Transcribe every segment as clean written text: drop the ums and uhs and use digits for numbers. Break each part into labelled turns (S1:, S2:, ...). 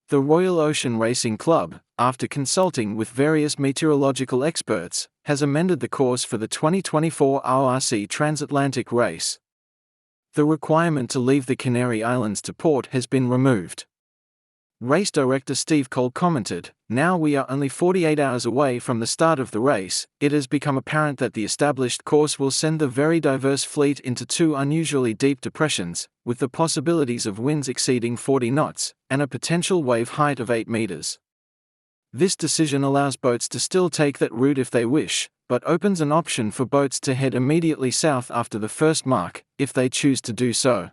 S1: The Royal Ocean Racing Club, after consulting with various meteorological experts, has amended the course for the 2024 RORC transatlantic race. The requirement to leave the Canary Islands to port has been removed. Race director Steve Cole commented, "Now we are only 48 hours away from the start of the race. It has become apparent that the established course will send the very diverse fleet into two unusually deep depressions, with the possibilities of winds exceeding 40 knots, and a potential wave height of 8 meters. This decision allows boats to still take that route if they wish, but opens an option for boats to head immediately south after the first mark, if they choose to do so."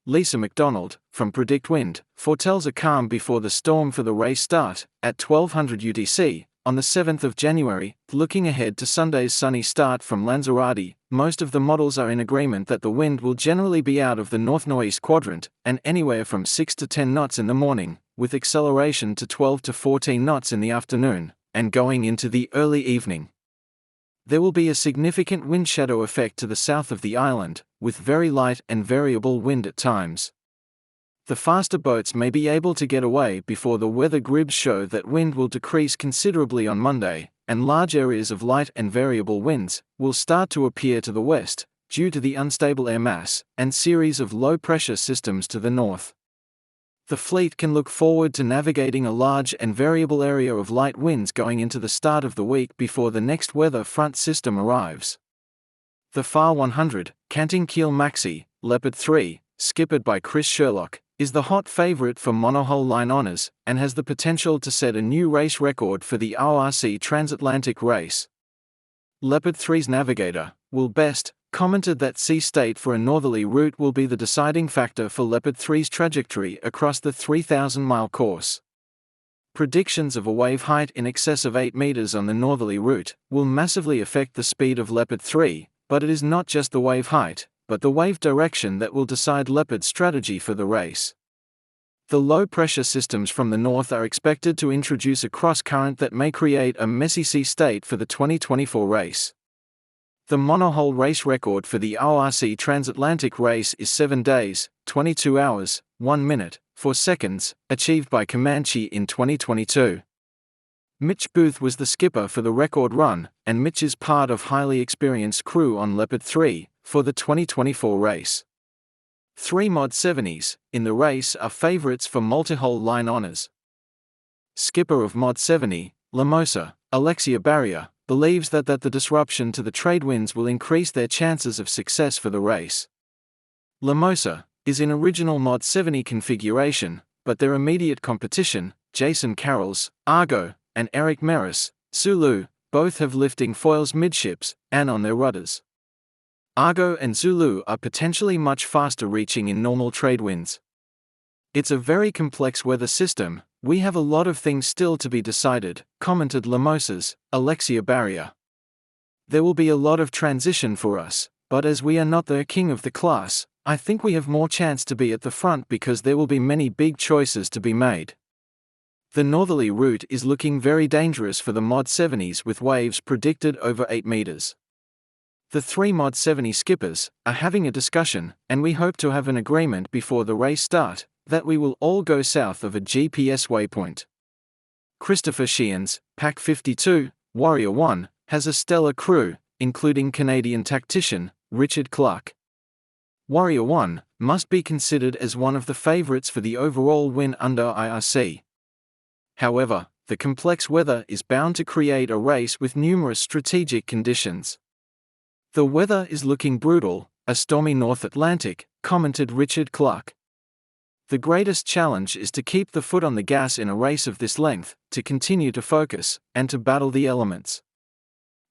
S1: Lisa McDonald, from PredictWind, foretells a calm before the storm for the race start, at 1200 UTC, on the 7th of January. Looking ahead to Sunday's sunny start from Lanzarote, most of the models are in agreement that the wind will generally be out of the north-northeast quadrant, and anywhere from 6 to 10 knots in the morning, with acceleration to 12 to 14 knots in the afternoon, and going into the early evening. There will be a significant wind shadow effect to the south of the island, with very light and variable wind at times. The faster boats may be able to get away before the weather grids show that wind will decrease considerably on Monday, and large areas of light and variable winds will start to appear to the west, due to the unstable air mass and series of low-pressure systems to the north. The fleet can look forward to navigating a large and variable area of light winds going into the start of the week before the next weather front system arrives. The FAR 100, Canting Keel Maxi, Leopard 3, skippered by Chris Sherlock, is the hot favorite for monohull line honors, and has the potential to set a new race record for the RORC transatlantic race. Leopard 3's navigator, Will Best, commented that sea state for a northerly route will be the deciding factor for Leopard 3's trajectory across the 3,000-mile course. Predictions of a wave height in excess of 8 meters on the northerly route will massively affect the speed of Leopard 3, but it is not just the wave height, but the wave direction that will decide Leopard's strategy for the race. The low-pressure systems from the north are expected to introduce a cross-current that may create a messy sea state for the 2024 race. The monohull race record for the RORC transatlantic race is 7 days, 22 hours, 1 minute, 4 seconds, achieved by Comanche in 2022. Mitch Booth was the skipper for the record run, and Mitch is part of highly experienced crew on Leopard 3 for the 2024 race. 3 Mod 70s in the race are favorites for multi-hull line honors. Skipper of Mod 70, Lamosa, Alexia Barrier, believes that the disruption to the trade winds will increase their chances of success for the race. Lamosa is in original Mod 70 configuration, but their immediate competition, Jason Carroll's Argo, and Eric Merris, Zulu, both have lifting foils midships and on their rudders. Argo and Zulu are potentially much faster reaching in normal trade winds. "It's a very complex weather system. We have a lot of things still to be decided," commented Lamosa's Alexia Barrier. "There will be a lot of transition for us, but as we are not the king of the class, I think we have more chance to be at the front because there will be many big choices to be made." The northerly route is looking very dangerous for the Mod 70s with waves predicted over 8 meters. The 3 Mod 70 skippers are having a discussion, and we hope to have an agreement before the race start, that we will all go south of a GPS waypoint. Christopher Sheehan's Pack 52, Warrior 1, has a stellar crew, including Canadian tactician Richard Clark. Warrior 1 must be considered as one of the favorites for the overall win under IRC. However, the complex weather is bound to create a race with numerous strategic conditions. "The weather is looking brutal, a stormy North Atlantic," commented Richard Clark. "The greatest challenge is to keep the foot on the gas in a race of this length, to continue to focus, and to battle the elements.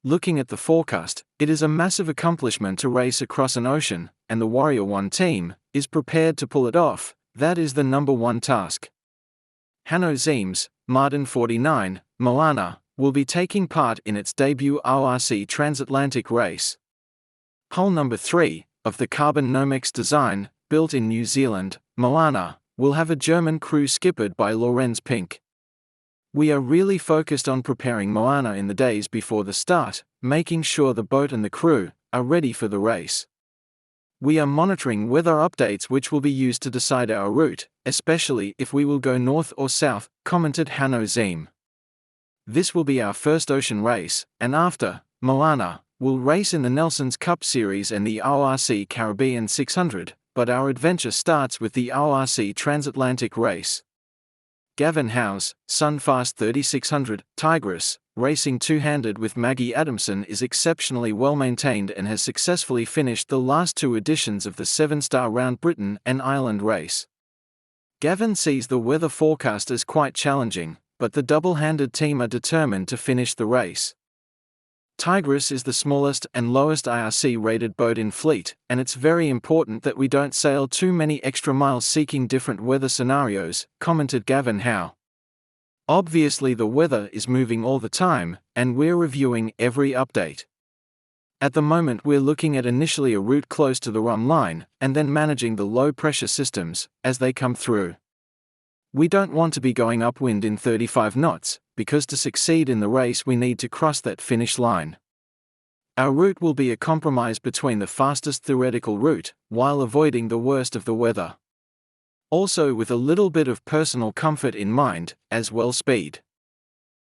S1: Looking at the forecast, it is a massive accomplishment to race across an ocean, and the Warrior 1 team is prepared to pull it off. That is the number one task." Hanno Zeems, Martin 49, Moana, will be taking part in its debut RORC transatlantic race. Hull number 3, of the Carbon Nomex design, built in New Zealand, Moana, will have a German crew skippered by Lorenz Pink. "We are really focused on preparing Moana in the days before the start, making sure the boat and the crew are ready for the race. We are monitoring weather updates which will be used to decide our route, especially if we will go north or south, commented Hanno Ziem. This will be our first ocean race, and after Moana, we'll race in the Nelson's Cup Series and the RORC Caribbean 600, but our adventure starts with the RORC Transatlantic Race. Gavin Howe's Sunfast 3600 Tigris, racing two-handed with Maggie Adamson, is exceptionally well maintained and has successfully finished the last two editions of the 7-star Round Britain and Ireland race. Gavin sees the weather forecast as quite challenging, but the double-handed team are determined to finish the race. Tigris is the smallest and lowest IRC-rated boat in fleet, and it's very important that we don't sail too many extra miles seeking different weather scenarios, commented Gavin Howe. Obviously the weather is moving all the time, and we're reviewing every update. At the moment we're looking at initially a route close to the Rum line, and then managing the low-pressure systems as they come through. We don't want to be going upwind in 35 knots, because to succeed in the race we need to cross that finish line. Our route will be a compromise between the fastest theoretical route, while avoiding the worst of the weather. Also with a little bit of personal comfort in mind, as well speed.